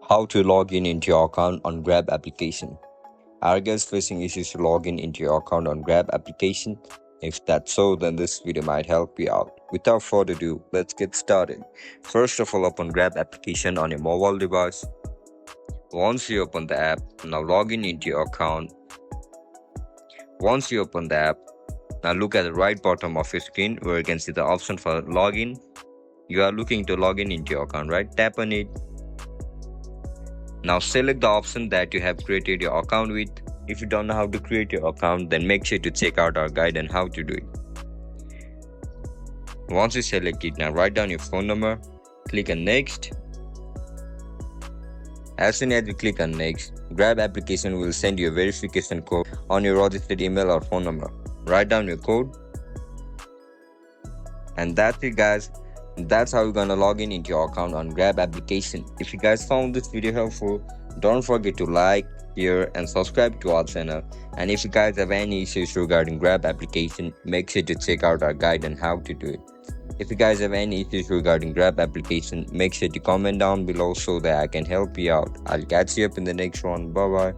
How to log in into your account on Grab application. Are you guys facing issues to log in into your account on Grab application? If that's so, then this video might help you out. Without further ado, let's get started. First of all, open Grab application on your mobile device. Once you open the app, now log in into your account. Once you open the app, now look at the right bottom of your screen where you can see the option for login. You are looking to log in into your account, right? Tap on it. Now select the option that you have created your account with. If you don't know how to create your account, then make sure to check out our guide on how to do it. Once you select it, now write down your phone number, click on next. As soon as you click on next, Grab application will send you a verification code on your registered email or phone number. Write down your code. And that's it, guys. That's how you're gonna log in into your account on Grab application. If you guys found this video helpful, don't forget to like, share and subscribe to our channel. And if you guys have any issues regarding Grab application, make sure to check out our guide on how to do it. If you guys have any issues regarding Grab application, make sure to comment down below so that I can help you out. I'll catch you up in the next one. Bye bye.